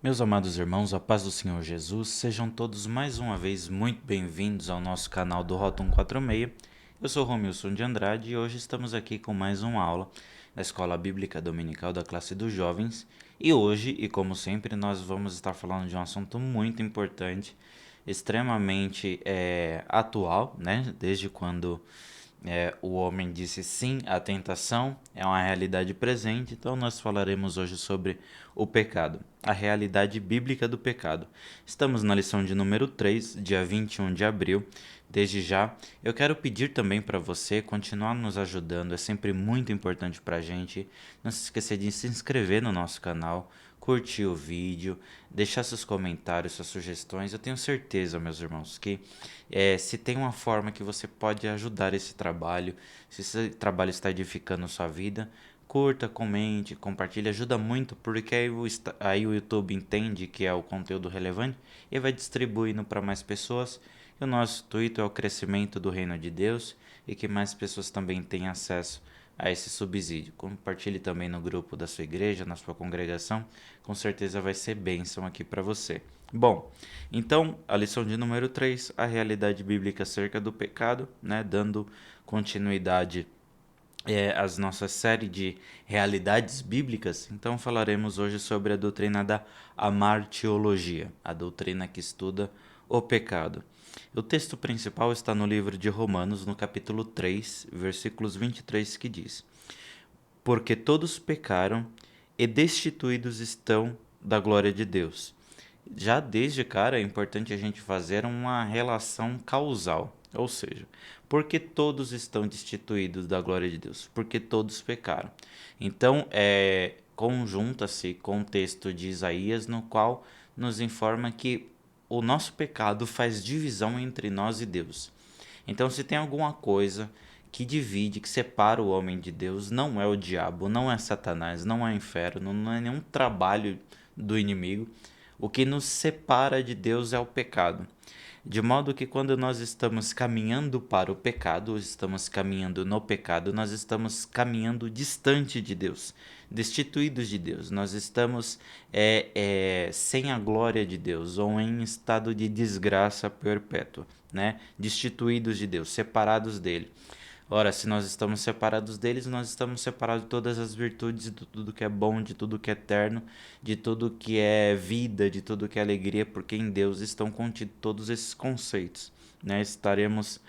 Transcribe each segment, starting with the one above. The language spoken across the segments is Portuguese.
Meus amados irmãos, a paz do Senhor Jesus, sejam todos mais uma vez muito bem-vindos ao nosso canal do Rota 146. Eu sou Romilson de Andrade e hoje estamos aqui com mais uma aula da Escola Bíblica Dominical da classe dos jovens. E hoje, e como sempre, nós vamos estar falando de um assunto muito importante, extremamente atual, né? Desde quando o homem disse sim à tentação, é uma realidade presente, então nós falaremos hoje sobre o pecado, a realidade bíblica do pecado. Estamos na lição de número 3, dia 21 de abril. Desde já, eu quero pedir também para você continuar nos ajudando, é sempre muito importante para a gente. Não se esquecer de se inscrever no nosso canal, curtir o vídeo, deixar seus comentários, suas sugestões. Eu tenho certeza, meus irmãos, que se tem uma forma que você pode ajudar esse trabalho, se esse trabalho está edificando sua vida, curta, comente, compartilhe, ajuda muito, porque aí o YouTube entende que é o conteúdo relevante e vai distribuindo para mais pessoas. E o nosso intuito é o crescimento do reino de Deus e que mais pessoas também tenham acesso a esse subsídio. Compartilhe também no grupo da sua igreja, na sua congregação, com certeza vai ser bênção aqui para você. Bom, então a lição de número 3, a realidade bíblica acerca do pecado, né, dando continuidade às nossa série de realidades bíblicas. Então falaremos hoje sobre a doutrina da amartiologia, a doutrina que estuda o pecado. O texto principal está no livro de Romanos, no capítulo 3, versículos 23, que diz: Porque todos pecaram e destituídos estão da glória de Deus. Já desde cara é importante a gente fazer uma relação causal, ou seja, porque todos estão destituídos da glória de Deus, porque todos pecaram. Então, conjunta-se com o texto de Isaías, no qual nos informa que o nosso pecado faz divisão entre nós e Deus. Então, se tem alguma coisa que divide, que separa o homem de Deus, não é o diabo, não é Satanás, não é o inferno, não é nenhum trabalho do inimigo. O que nos separa de Deus é o pecado. De modo que quando nós estamos caminhando para o pecado, estamos caminhando no pecado, nós estamos caminhando distante de Deus, destituídos de Deus. Nós estamos sem a glória de Deus ou em estado de desgraça perpétua, né? Destituídos de Deus, separados dele. Ora, se nós estamos separados deles, nós estamos separados de todas as virtudes, de tudo que é bom, de tudo que é eterno, de tudo que é vida, de tudo que é alegria, porque em Deus estão contidos todos esses conceitos. Né? Estaremos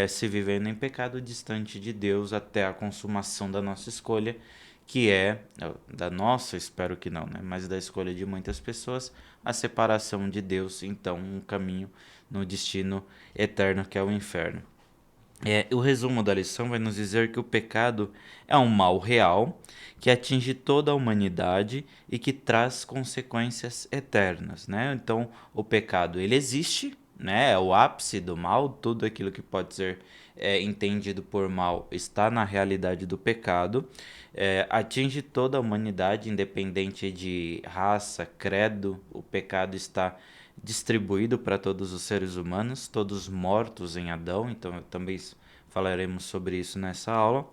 se vivendo em pecado distante de Deus até a consumação da nossa escolha, que é, da nossa, espero que não, né? Mas da escolha de muitas pessoas, a separação de Deus, então um caminho no destino eterno que é o inferno. O resumo da lição vai nos dizer que o pecado é um mal real que atinge toda a humanidade e que traz consequências eternas, né? Então, o pecado ele existe, né? É o ápice do mal, tudo aquilo que pode ser entendido por mal está na realidade do pecado, atinge toda a humanidade, independente de raça, credo, o pecado está distribuído para todos os seres humanos, todos mortos em Adão, então também falaremos sobre isso nessa aula,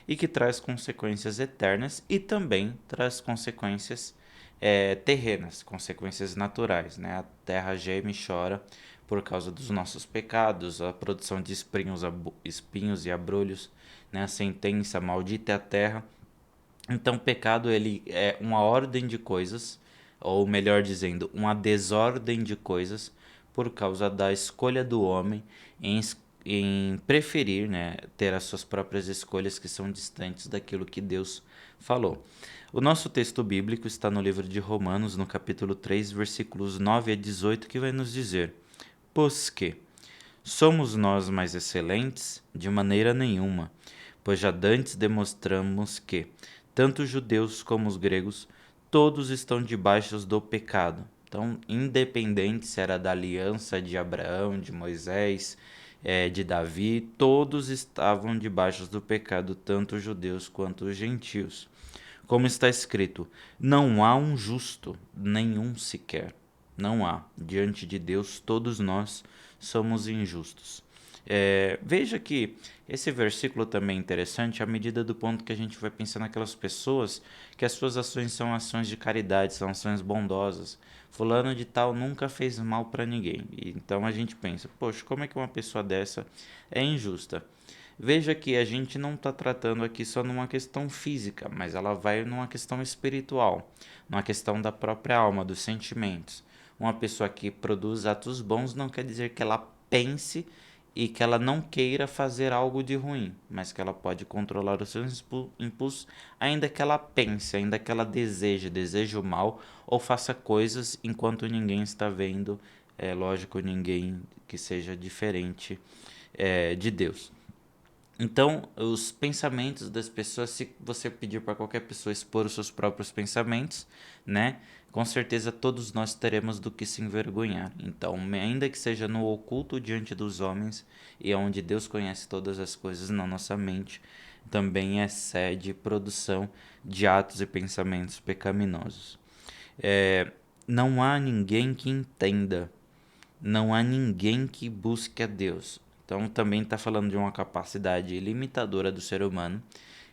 e que traz consequências eternas e também traz consequências terrenas, consequências naturais. Né? A terra geme e chora por causa dos nossos pecados, a produção de espinhos e abrolhos, né? A sentença maldita é a terra. Então, o pecado ele é uma ordem de coisas, ou melhor dizendo, uma desordem de coisas por causa da escolha do homem em preferir, né, ter as suas próprias escolhas que são distantes daquilo que Deus falou. O nosso texto bíblico está no livro de Romanos, no capítulo 3, versículos 9 a 18, que vai nos dizer: Pois que somos nós mais excelentes? De maneira nenhuma, pois já dantes demonstramos que, tanto os judeus como os gregos, todos estão debaixo do pecado. Então, independente se era da aliança de Abraão, de Moisés, de Davi, todos estavam debaixo do pecado, tanto os judeus quanto os gentios. Como está escrito, não há um justo, nenhum sequer. Não há. Diante de Deus, todos nós somos injustos. Veja que esse versículo também é interessante à medida do ponto que a gente vai pensar naquelas pessoas que as suas ações são ações de caridade, são ações bondosas. Fulano de tal nunca fez mal para ninguém. E então a gente pensa, poxa, como é que uma pessoa dessa é injusta? Veja que a gente não está tratando aqui só numa questão física, mas ela vai numa questão espiritual, numa questão da própria alma, dos sentimentos. Uma pessoa que produz atos bons não quer dizer que ela pense e que ela não queira fazer algo de ruim, mas que ela pode controlar os seus impulsos, ainda que ela pense, ainda que ela deseje o mal ou faça coisas enquanto ninguém está vendo, é lógico, ninguém que seja diferente de Deus. Então, os pensamentos das pessoas, se você pedir para qualquer pessoa expor os seus próprios pensamentos, né? Com certeza todos nós teremos do que se envergonhar. Então, ainda que seja no oculto diante dos homens e onde Deus conhece todas as coisas na nossa mente, também é sede e produção de atos e pensamentos pecaminosos. É, não há ninguém que entenda, não há ninguém que busque a Deus. Então também está falando de uma capacidade limitadora do ser humano.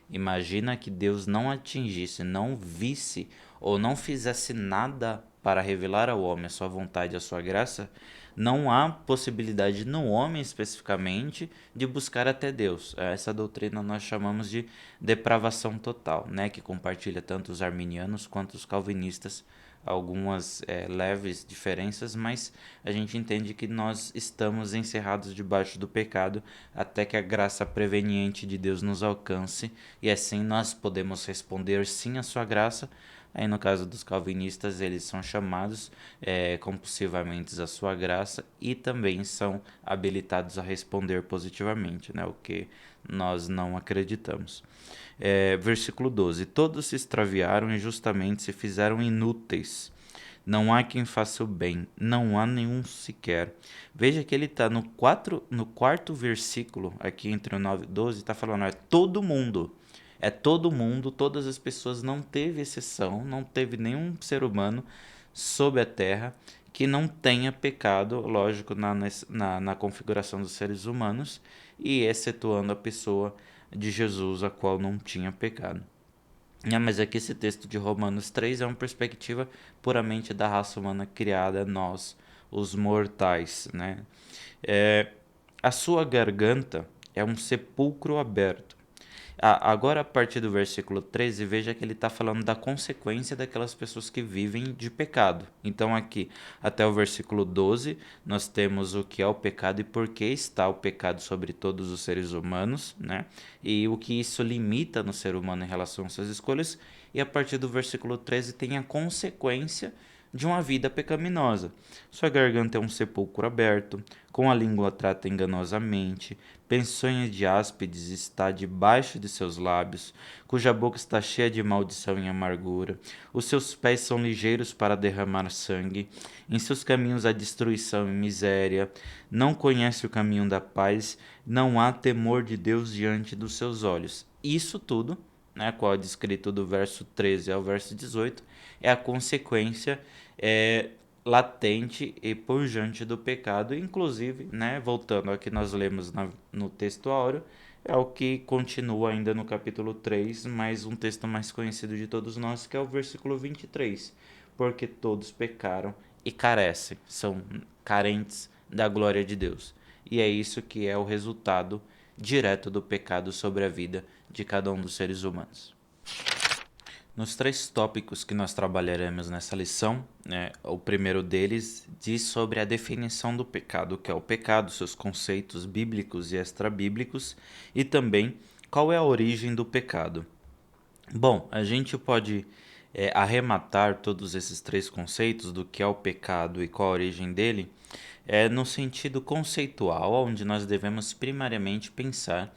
Imagina que Deus não atingisse, não visse ou não fizesse nada para revelar ao homem a sua vontade e a sua graça. Não há possibilidade no homem especificamente de buscar até Deus. Essa doutrina nós chamamos de depravação total, né? Que compartilha tanto os arminianos quanto os calvinistas, algumas leves diferenças, mas a gente entende que nós estamos encerrados debaixo do pecado até que a graça preveniente de Deus nos alcance, e assim nós podemos responder sim à sua graça. Aí no caso dos calvinistas, eles são chamados compulsivamente à sua graça e também são habilitados a responder positivamente, né? O que nós não acreditamos. Versículo 12: Todos se extraviaram e justamente se fizeram inúteis. Não há quem faça o bem, não há nenhum sequer. Veja que ele está no quarto versículo, aqui entre o 9 e 12, está falando, é todo mundo. É todo mundo, todas as pessoas, não teve exceção, não teve nenhum ser humano sob a terra que não tenha pecado, lógico, na configuração dos seres humanos, e excetuando a pessoa de Jesus, a qual não tinha pecado. Mas aqui esse texto de Romanos 3 é uma perspectiva puramente da raça humana criada, nós, os mortais, né? A sua garganta é um sepulcro aberto. Agora, a partir do versículo 13, veja que ele está falando da consequência daquelas pessoas que vivem de pecado. Então, aqui, até o versículo 12, nós temos o que é o pecado e por que está o pecado sobre todos os seres humanos, né? E o que isso limita no ser humano em relação às suas escolhas. E a partir do versículo 13, tem a consequência de uma vida pecaminosa. Sua garganta é um sepulcro aberto, com a língua trata enganosamente, peçonha de áspides está debaixo de seus lábios, cuja boca está cheia de maldição e amargura. Os seus pés são ligeiros para derramar sangue, em seus caminhos há destruição e miséria. Não conhece o caminho da paz, não há temor de Deus diante dos seus olhos. Isso tudo, né, qual é descrito do verso 13 ao verso 18, é a consequência latente e pujante do pecado, inclusive, né, voltando ao que nós lemos no texto áureo, é o que continua ainda no capítulo 3, mas um texto mais conhecido de todos nós, que é o versículo 23, porque todos pecaram e carecem, são carentes da glória de Deus. E é isso que é o resultado direto do pecado sobre a vida de cada um dos seres humanos. Nos três tópicos que nós trabalharemos nessa lição, né, o primeiro deles diz sobre a definição do pecado, que é o pecado, seus conceitos bíblicos e extrabíblicos, e também qual é a origem do pecado. Bom, a gente pode arrematar todos esses três conceitos do que é o pecado e qual a origem dele, no sentido conceitual, onde nós devemos primariamente pensar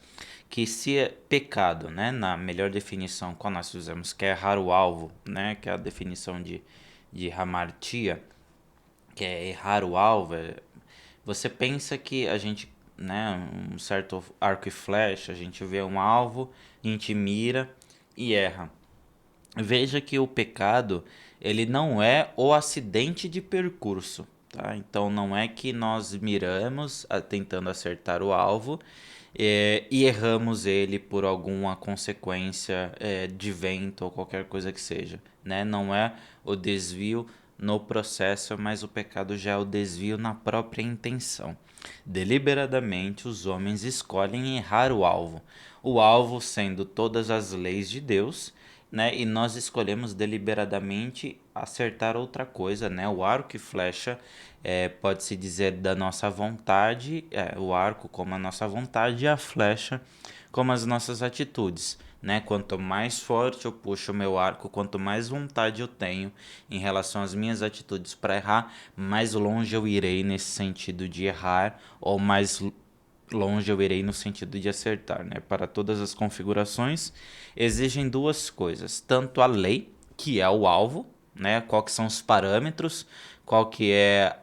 que se é pecado, né, na melhor definição qual nós fizemos, que é errar o alvo, né, que é a definição de hamartia, que é errar o alvo, você pensa que a gente, né, um certo arco e flecha, a gente vê um alvo, a gente mira e erra. Veja que o pecado, ele não é o acidente de percurso. tá? Então não é que nós miramos tentando acertar o alvo e erramos ele por alguma consequência de vento ou qualquer coisa que seja, né? Não é o desvio no processo, mas o pecado já é o desvio na própria intenção. Deliberadamente, os homens escolhem errar o alvo sendo todas as leis de Deus, né? E nós escolhemos deliberadamente acertar outra coisa, né? O arco e flecha pode-se dizer da nossa vontade, o arco como a nossa vontade e a flecha como as nossas atitudes, né? Quanto mais forte eu puxo o meu arco, quanto mais vontade eu tenho em relação às minhas atitudes para errar, mais longe eu irei nesse sentido de errar, ou mais longe eu irei no sentido de acertar, né? Para todas as configurações, exigem duas coisas, tanto a lei, que é o alvo, né? Qual que são os parâmetros, qual que é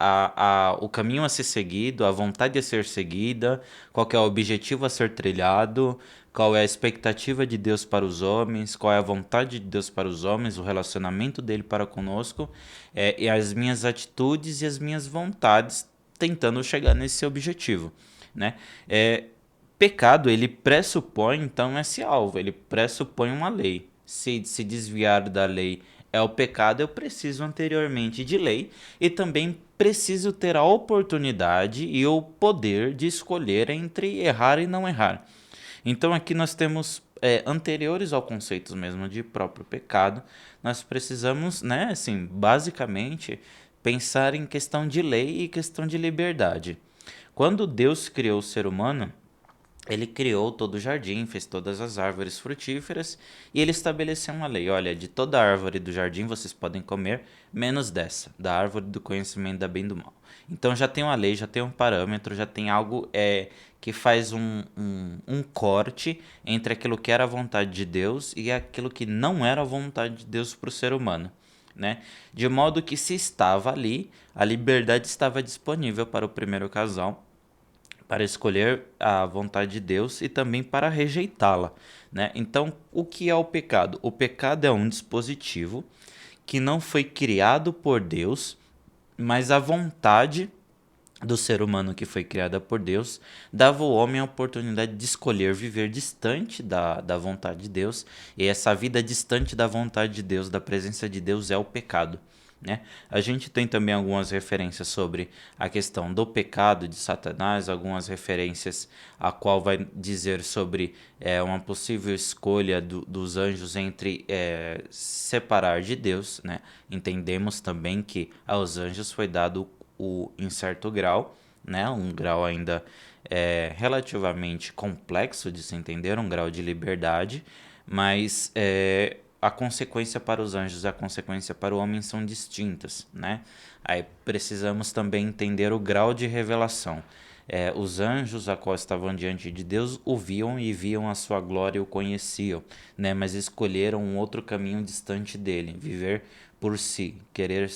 o caminho a ser seguido, a vontade a ser seguida, qual que é o objetivo a ser trilhado, qual é a expectativa de Deus para os homens, qual é a vontade de Deus para os homens, o relacionamento dele para conosco, e as minhas atitudes e as minhas vontades tentando chegar nesse objetivo, né? É, Pecado, ele pressupõe, então, esse alvo, ele pressupõe uma lei. Se desviar da lei é o pecado, eu preciso anteriormente de lei e também preciso ter a oportunidade e o poder de escolher entre errar e não errar. Então aqui nós temos anteriores ao conceito mesmo de próprio pecado, nós precisamos, né, assim, basicamente pensar em questão de lei e questão de liberdade. Quando Deus criou o ser humano, ele criou todo o jardim, fez todas as árvores frutíferas e ele estabeleceu uma lei. Olha, de toda árvore do jardim vocês podem comer, menos dessa, da árvore do conhecimento da bem e do mal. Então já tem uma lei, já tem um parâmetro, já tem algo que faz um corte entre aquilo que era a vontade de Deus e aquilo que não era a vontade de Deus para o ser humano. Né? De modo que se estava ali, a liberdade estava disponível para o primeiro casal para escolher a vontade de Deus e também para rejeitá-la, né? Então, o que é o pecado? O pecado é um dispositivo que não foi criado por Deus, mas a vontade do ser humano que foi criada por Deus dava ao homem a oportunidade de escolher viver distante da vontade de Deus, e essa vida distante da vontade de Deus, da presença de Deus, é o pecado. Né? A gente tem também algumas referências sobre a questão do pecado de Satanás, algumas referências a qual vai dizer sobre uma possível escolha dos anjos entre separar de Deus. Né? Entendemos também que aos anjos foi dado em certo grau, né? Um grau ainda relativamente complexo de se entender, um grau de liberdade, mas a consequência para os anjos e a consequência para o homem são distintas, né? Aí precisamos também entender o grau de revelação. Os anjos, a qual estavam diante de Deus, o viam e viam a sua glória e o conheciam, né? Mas escolheram um outro caminho distante dele, viver por si, querer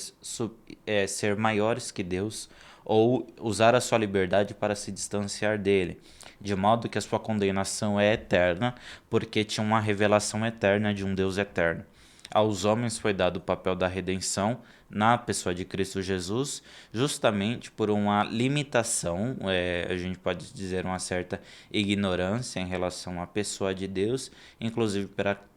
ser maiores que Deus ou usar a sua liberdade para se distanciar dele, de modo que a sua condenação é eterna, porque tinha uma revelação eterna de um Deus eterno. Aos homens foi dado o papel da redenção na pessoa de Cristo Jesus, justamente por uma limitação, a gente pode dizer uma certa ignorância em relação à pessoa de Deus, inclusive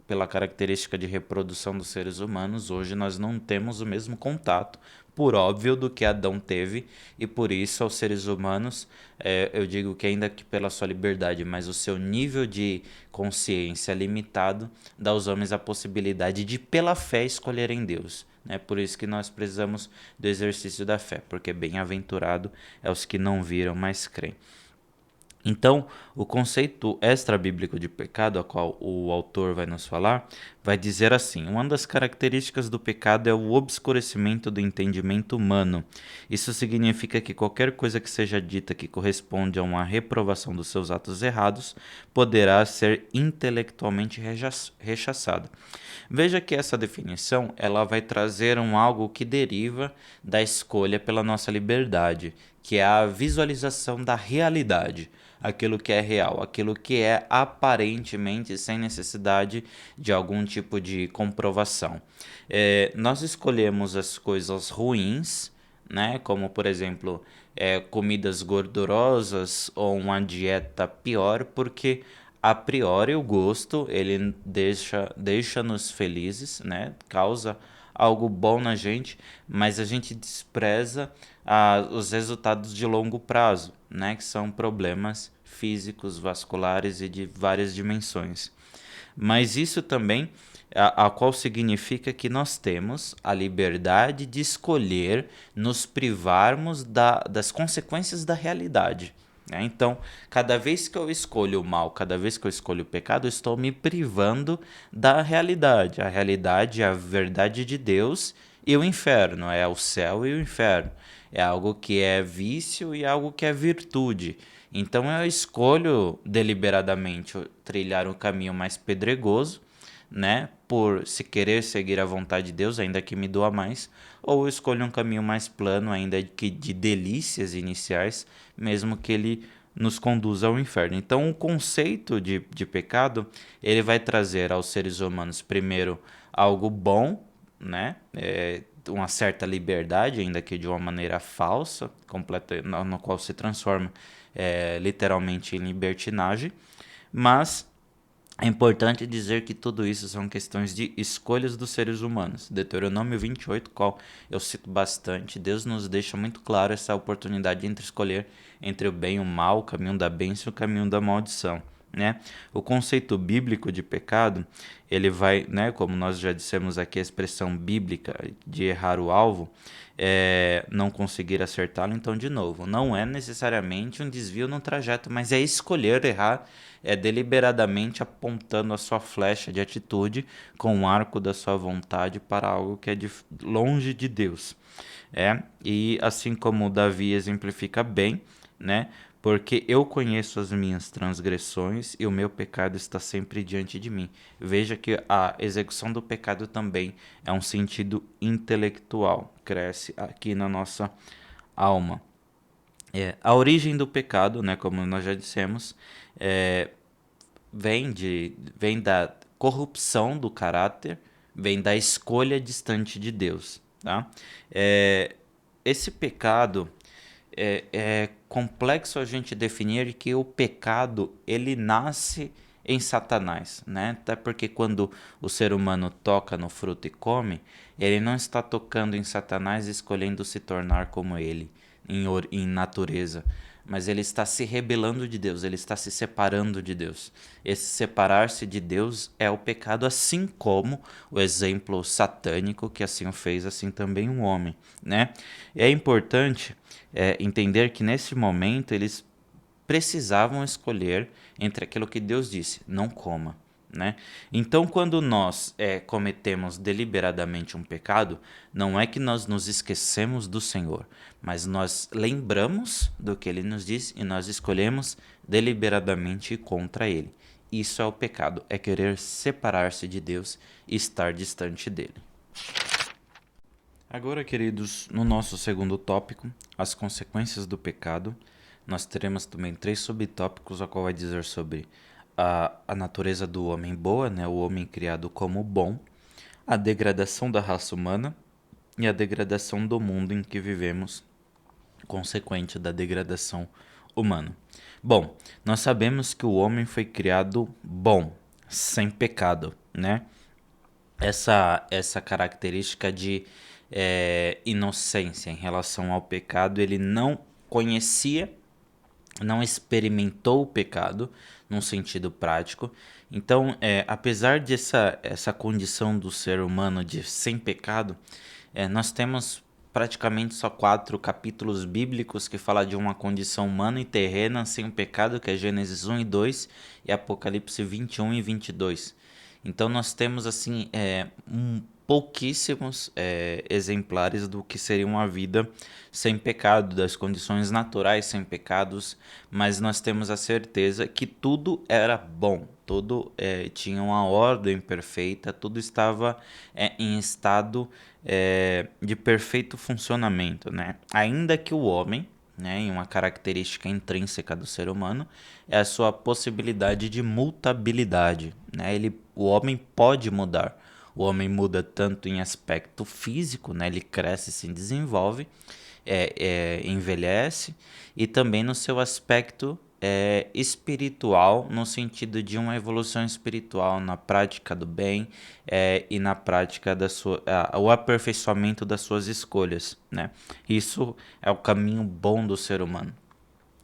pela característica de reprodução dos seres humanos. Hoje nós não temos o mesmo contato, por óbvio, do que Adão teve, e por isso aos seres humanos, eu digo que ainda que pela sua liberdade, mas o seu nível de consciência limitado, dá aos homens a possibilidade de, pela fé, escolherem Deus. É por isso que nós precisamos do exercício da fé, porque bem-aventurado é os que não viram, mas creem. Então, o conceito extra-bíblico de pecado, a qual o autor vai nos falar, vai dizer assim: uma das características do pecado é o obscurecimento do entendimento humano. Isso significa que qualquer coisa que seja dita que corresponde a uma reprovação dos seus atos errados poderá ser intelectualmente rechaçada. Veja que essa definição ela vai trazer algo que deriva da escolha pela nossa liberdade, que é a visualização da realidade, aquilo que é real, aquilo que é aparentemente sem necessidade de algum tipo de comprovação. Nós escolhemos as coisas ruins, né? Como, por exemplo, comidas gordurosas ou uma dieta pior, porque a priori o gosto ele deixa-nos felizes, né? Causa algo bom na gente, mas a gente despreza os resultados de longo prazo, né? Que são problemas físicos, vasculares e de várias dimensões. Mas isso também, a qual significa que nós temos a liberdade de escolher nos privarmos das consequências da realidade, né? Então, cada vez que eu escolho o mal, cada vez que eu escolho o pecado, eu estou me privando da realidade. A realidade é a verdade de Deus e o inferno, é o céu e o inferno. É algo que é vício e algo que é virtude. Então eu escolho deliberadamente trilhar um caminho mais pedregoso, né? Por se querer seguir a vontade de Deus, ainda que me doa mais, ou eu escolho um caminho mais plano, ainda que de delícias iniciais, mesmo que ele nos conduza ao inferno. Então o conceito de pecado, ele vai trazer aos seres humanos, primeiro, algo bom, né? Uma certa liberdade, ainda que de uma maneira falsa, completa, no qual se transforma literalmente em libertinagem, mas é importante dizer que tudo isso são questões de escolhas dos seres humanos. Deuteronômio 28, qual eu cito bastante, Deus nos deixa muito claro essa oportunidade entre escolher entre o bem e o mal, o caminho da bênção e o caminho da maldição, né? O conceito bíblico de pecado, ele vai, né, como nós já dissemos aqui, a expressão bíblica de errar o alvo, não conseguir acertá-lo, então, de novo, não é necessariamente um desvio no trajeto, mas é escolher errar deliberadamente apontando a sua flecha de atitude com o arco da sua vontade para algo que é longe de Deus. E assim como Davi exemplifica bem, né? Porque eu conheço as minhas transgressões e o meu pecado está sempre diante de mim. Veja que a execução do pecado também é um sentido intelectual, cresce aqui na nossa alma. A origem do pecado, né, como nós já dissemos, é, vem da corrupção do caráter, vem da escolha distante de Deus, tá? Esse pecado é complexo a gente definir que o pecado ele nasce em Satanás, né? Até porque quando o ser humano toca no fruto e come, ele não está tocando em Satanás escolhendo se tornar como ele em natureza, mas ele está se rebelando de Deus, ele está se separando de Deus. Esse separar-se de Deus é o pecado, assim como o exemplo satânico que assim o fez, assim também um homem, né? É importante entender que nesse momento eles precisavam escolher entre aquilo que Deus disse, não coma, né? Então, quando nós cometemos deliberadamente um pecado, não é que nós nos esquecemos do Senhor, mas nós lembramos do que Ele nos disse e nós escolhemos deliberadamente ir contra Ele. Isso é o pecado, é querer separar-se de Deus e estar distante dele. Agora, queridos, no nosso segundo tópico, as consequências do pecado, nós teremos também três subtópicos, a qual vai dizer sobre a natureza do homem boa, né, o homem criado como bom, a degradação da raça humana e a degradação do mundo em que vivemos, consequente da degradação humana. Bom, nós sabemos que o homem foi criado bom, sem pecado, né? Essa característica de inocência em relação ao pecado, ele não conhecia, não experimentou o pecado num sentido prático. Então, apesar dessa essa condição do ser humano de sem pecado, nós temos praticamente só 4 capítulos bíblicos que falam de uma condição humana e terrena sem o pecado, que é Gênesis 1 e 2 e Apocalipse 21 e 22. Então nós temos assim pouquíssimos exemplares do que seria uma vida sem pecado, das condições naturais sem pecados, mas nós temos a certeza que tudo era bom, tudo tinha uma ordem perfeita, tudo estava em estado de perfeito funcionamento, né? Ainda que o homem, né, em uma característica intrínseca do ser humano, é a sua possibilidade de mutabilidade, né? O homem pode mudar. O homem muda tanto em aspecto físico, né? Ele cresce, se desenvolve, envelhece, e também no seu aspecto espiritual, no sentido de uma evolução espiritual na prática do bem, e na prática o aperfeiçoamento das suas escolhas, né? Isso é o caminho bom do ser humano,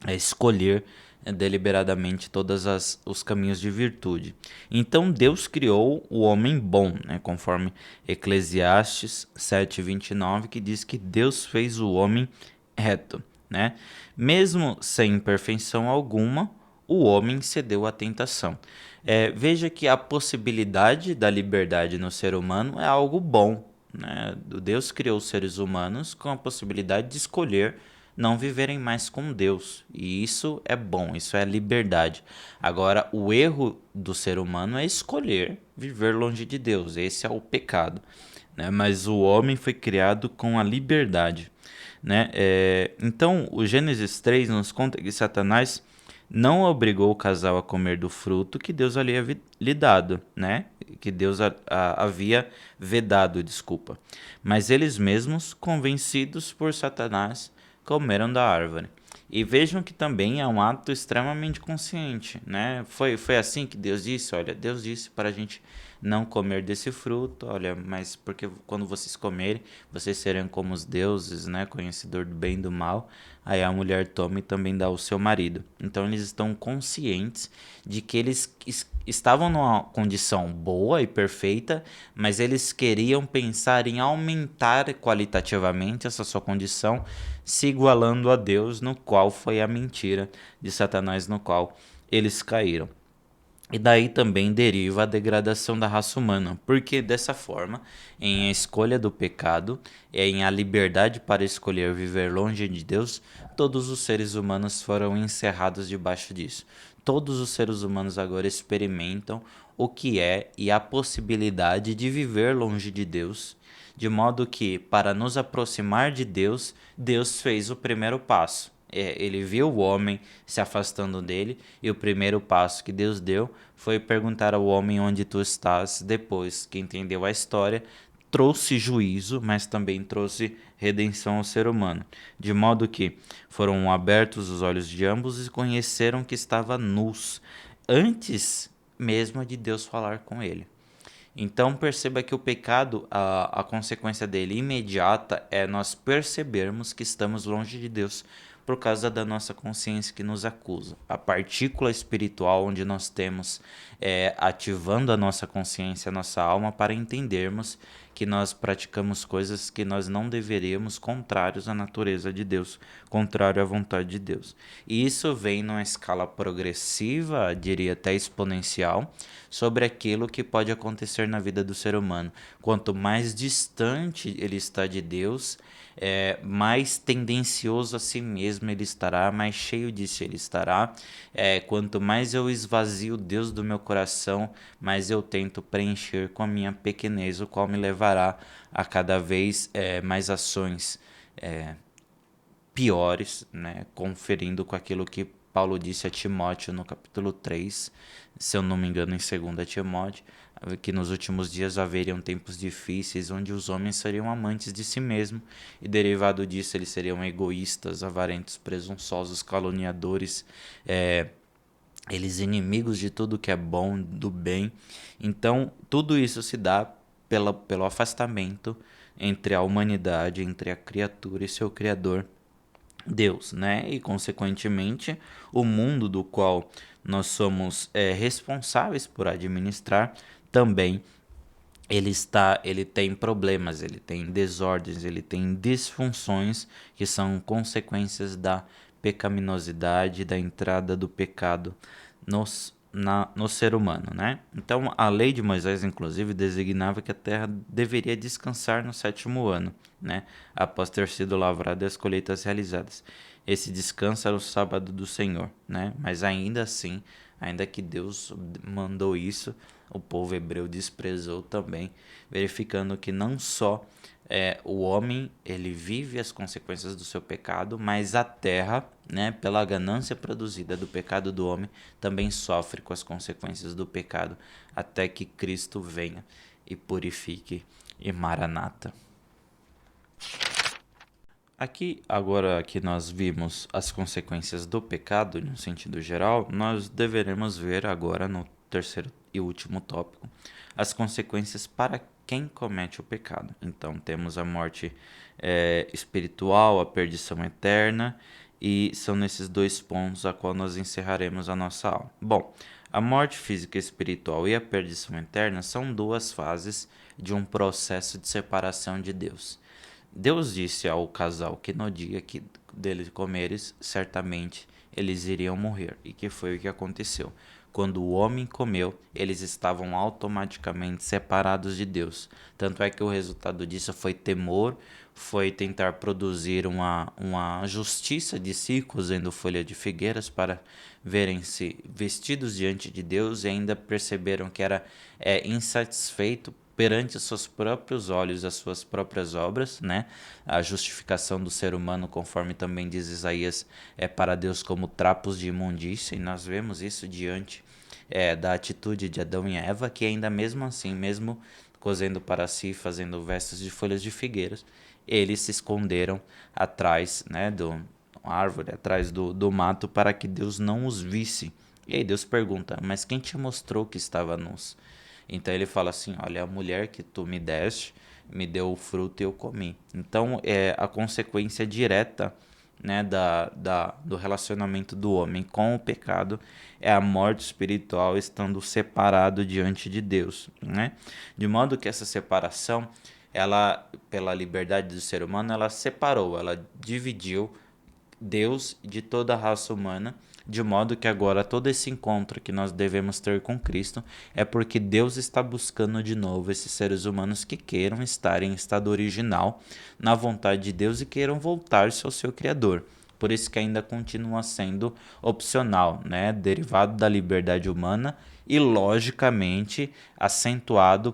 é escolher deliberadamente os caminhos de virtude. Então Deus criou o homem bom, né, conforme Eclesiastes 7:29, que diz que Deus fez o homem reto, né? Mesmo sem imperfeição alguma, o homem cedeu à tentação. Veja que a possibilidade da liberdade no ser humano é algo bom, né? Deus criou os seres humanos com a possibilidade de escolher não viverem mais com Deus. E isso é bom, isso é liberdade. Agora, o erro do ser humano é escolher viver longe de Deus. Esse é o pecado, né? Mas o homem foi criado com a liberdade, né? Então, o Gênesis 3 nos conta que Satanás não obrigou o casal a comer do fruto que Deus havia lhe dado, né? Que Deus havia vedado, desculpa. Mas eles mesmos, convencidos por Satanás, comeram da árvore. E vejam que também é um ato extremamente consciente, né? Foi assim que Deus disse, olha, Deus disse para a gente não comer desse fruto, olha, mas porque quando vocês comerem, vocês serão como os deuses, né? Conhecedor do bem e do mal. Aí a mulher toma e também dá ao seu marido. Então eles estão conscientes de que eles estavam numa condição boa e perfeita, mas eles queriam pensar em aumentar qualitativamente essa sua condição, se igualando a Deus, no qual foi a mentira de Satanás, no qual eles caíram. E daí também deriva a degradação da raça humana, porque dessa forma, em a escolha do pecado, em a liberdade para escolher viver longe de Deus, todos os seres humanos foram encerrados debaixo disso. Todos os seres humanos agora experimentam o que é e a possibilidade de viver longe de Deus, de modo que, para nos aproximar de Deus, Deus fez o primeiro passo. Ele viu o homem se afastando dele, e o primeiro passo que Deus deu foi perguntar ao homem onde tu estás. Depois que entendeu a história, trouxe juízo, mas também trouxe redenção ao ser humano, de modo que foram abertos os olhos de ambos e conheceram que estava nus, antes mesmo de Deus falar com ele. Então perceba que o pecado, a consequência dele imediata é nós percebermos que estamos longe de Deus por causa da nossa consciência que nos acusa. A partícula espiritual onde nós temos ativando a nossa consciência, a nossa alma, para entendermos que nós praticamos coisas que nós não deveríamos, contrários à natureza de Deus, contrário à vontade de Deus. E isso vem numa escala progressiva, diria até exponencial, sobre aquilo que pode acontecer na vida do ser humano. Quanto mais distante ele está de Deus, mais tendencioso a si mesmo ele estará, mais cheio de si ele estará. Quanto mais eu esvazio Deus do meu coração, mais eu tento preencher com a minha pequenez, o qual me levará a cada vez mais ações piores, né? Conferindo com aquilo que Paulo disse a Timóteo no capítulo 3, se eu não me engano, em 2 Timóteo, que nos últimos dias haveriam tempos difíceis onde os homens seriam amantes de si mesmo, e derivado disso eles seriam egoístas, avarentos, presunçosos, caluniadores, eles inimigos de tudo que é bom, do bem. Então tudo isso se dá pelo afastamento entre a humanidade, entre a criatura e seu Criador, Deus, né? E consequentemente o mundo do qual nós somos responsáveis por administrar também ele tem problemas, ele tem desordens, ele tem disfunções que são consequências da pecaminosidade, da entrada do pecado no ser humano, né? Então, a lei de Moisés, inclusive, designava que a terra deveria descansar no sétimo ano, né? Após ter sido lavrada e as colheitas realizadas. Esse descanso era o sábado do Senhor, né? Mas ainda assim, ainda que Deus mandou isso, o povo hebreu desprezou também, verificando que não só o homem ele vive as consequências do seu pecado, mas a terra, né, pela ganância produzida do pecado do homem, também sofre com as consequências do pecado até que Cristo venha. e purifique, e Maranata. Aqui, agora que nós vimos as consequências do pecado, no sentido geral, nós deveremos ver agora no terceiro e último tópico as consequências para quem comete o pecado. Então, temos a morte espiritual, a perdição eterna, e são nesses dois pontos a qual nós encerraremos a nossa aula. Bom, a morte física e espiritual e a perdição eterna são duas fases de um processo de separação de Deus. Deus disse ao casal que no dia que deles comeres, certamente eles iriam morrer. E que foi o que aconteceu. Quando o homem comeu, eles estavam automaticamente separados de Deus. Tanto é que o resultado disso foi temor, foi tentar produzir uma justiça de si, cozendo folha de figueiras para verem-se vestidos diante de Deus e ainda perceberam que era insatisfeito perante os seus próprios olhos, as suas próprias obras, né? A justificação do ser humano, conforme também diz Isaías, é para Deus como trapos de imundícia, e nós vemos isso diante da atitude de Adão e Eva, que ainda mesmo assim, mesmo cozendo para si, fazendo vestes de folhas de figueiras, eles se esconderam atrás, né, do árvore, atrás do mato, para que Deus não os visse. E aí Deus pergunta, mas quem te mostrou que estava nus? Então ele fala assim, olha, a mulher que tu me deste, me deu o fruto e eu comi. Então a consequência direta, né, do relacionamento do homem com o pecado é a morte espiritual estando separado diante de Deus, né? De modo que essa separação, ela, pela liberdade do ser humano, ela separou, ela dividiu Deus de toda a raça humana, de modo que agora todo esse encontro que nós devemos ter com Cristo é porque Deus está buscando de novo esses seres humanos que queiram estar em estado original, na vontade de Deus e queiram voltar-se ao seu Criador. Por isso que ainda continua sendo opcional, né? Derivado da liberdade humana e, logicamente, acentuado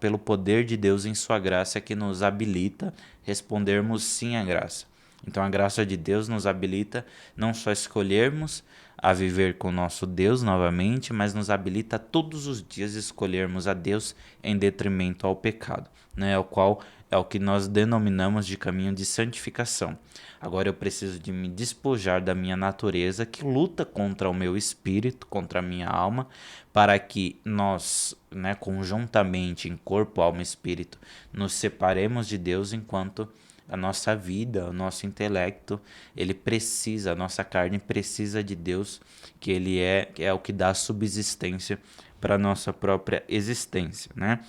pelo poder de Deus em sua graça que nos habilita respondermos sim à graça. Então a graça de Deus nos habilita não só a escolhermos a viver com o nosso Deus novamente, mas nos habilita todos os dias escolhermos a Deus em detrimento ao pecado, né? O qual é o que nós denominamos de caminho de santificação. Agora eu preciso de me despojar da minha natureza que luta contra o meu espírito, contra a minha alma, para que nós, né, conjuntamente em corpo, alma e espírito, nos separemos de Deus enquanto a nossa vida, o nosso intelecto, ele precisa, a nossa carne precisa de Deus, que ele é o que dá subsistência para a nossa própria existência, né?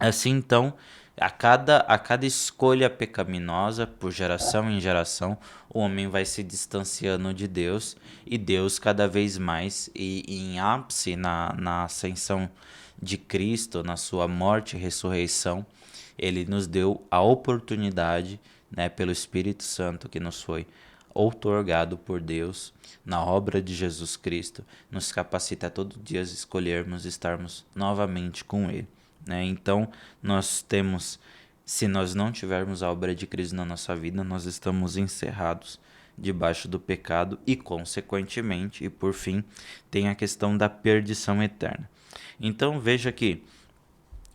Assim, então, a cada escolha pecaminosa, por geração em geração, o homem vai se distanciando de Deus e Deus cada vez mais, e em ápice na ascensão de Cristo, na sua morte e ressurreição, ele nos deu a oportunidade, né, pelo Espírito Santo que nos foi outorgado por Deus na obra de Jesus Cristo, nos capacita a todo dia escolhermos estarmos novamente com Ele, né? Então, nós temos, se nós não tivermos a obra de Cristo na nossa vida, nós estamos encerrados debaixo do pecado e, consequentemente, e por fim, tem a questão da perdição eterna. Então, veja que,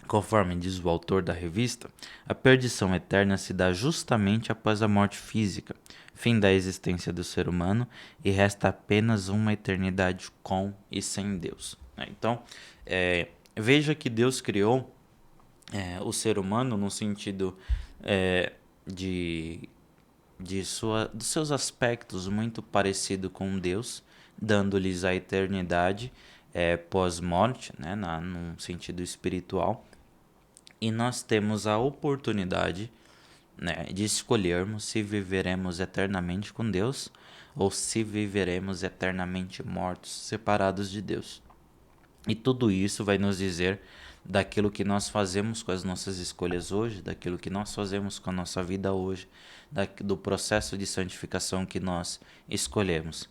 conforme diz o autor da revista, a perdição eterna se dá justamente após a morte física, fim da existência do ser humano, e resta apenas uma eternidade com e sem Deus. Então, veja que Deus criou o ser humano no sentido é, de, dos seus aspectos muito parecido com Deus, dando-lhes a eternidade pós-morte, né, num sentido espiritual. E nós temos a oportunidade, né, de escolhermos se viveremos eternamente com Deus ou se viveremos eternamente mortos, separados de Deus. E tudo isso vai nos dizer daquilo que nós fazemos com as nossas escolhas hoje, daquilo que nós fazemos com a nossa vida hoje, do processo de santificação que nós escolhemos.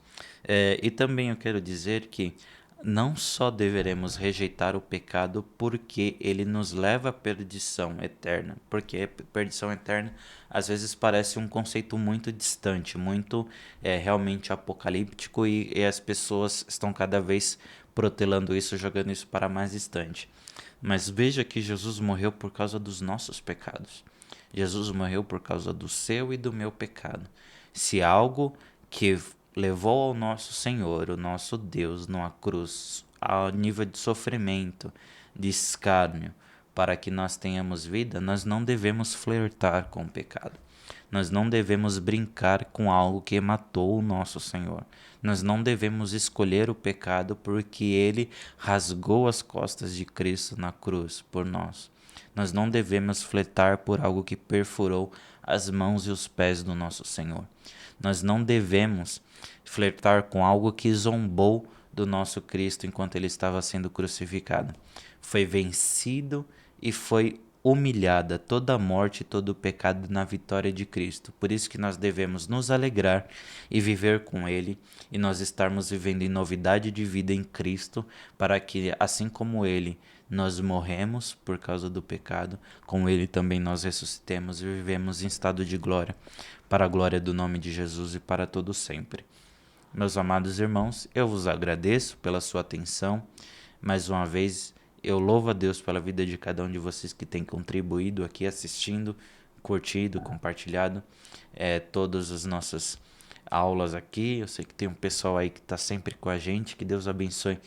E também eu quero dizer que não só deveremos rejeitar o pecado porque ele nos leva à perdição eterna, porque perdição eterna às vezes parece um conceito muito distante, muito realmente apocalíptico, e as pessoas estão cada vez protelando isso, jogando isso para mais distante. Mas veja que Jesus morreu por causa dos nossos pecados. Jesus morreu por causa do seu e do meu pecado. Se algo que levou ao nosso Senhor, o nosso Deus, numa cruz, ao nível de sofrimento, de escárnio, para que nós tenhamos vida, nós não devemos flertar com o pecado. Nós não devemos brincar com algo que matou o nosso Senhor. Nós não devemos escolher o pecado porque ele rasgou as costas de Cristo na cruz por nós. Nós não devemos flertar por algo que perfurou as mãos e os pés do nosso Senhor. Nós não devemos flertar com algo que zombou do nosso Cristo enquanto ele estava sendo crucificado. Foi vencido e foi humilhada toda a morte e todo o pecado na vitória de Cristo. Por isso que nós devemos nos alegrar e viver com Ele, e nós estarmos vivendo em novidade de vida em Cristo, para que, assim como Ele, nós morremos por causa do pecado, com Ele também nós ressuscitemos e vivemos em estado de glória, para a glória do nome de Jesus e para todo sempre. Meus amados irmãos, eu vos agradeço pela sua atenção. Mais uma vez, eu louvo a Deus pela vida de cada um de vocês que tem contribuído aqui, assistindo, curtido, compartilhado todas as nossas aulas aqui. Eu sei que tem um pessoal aí que está sempre com a gente. Que Deus abençoe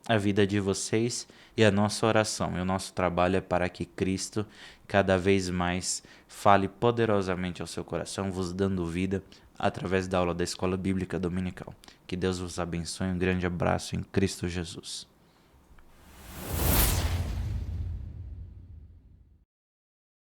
a vida de vocês e a nossa oração. E o nosso trabalho é para que Cristo cada vez mais fale poderosamente ao seu coração, vos dando vida através da aula da Escola Bíblica Dominical. Que Deus vos abençoe. Um grande abraço em Cristo Jesus.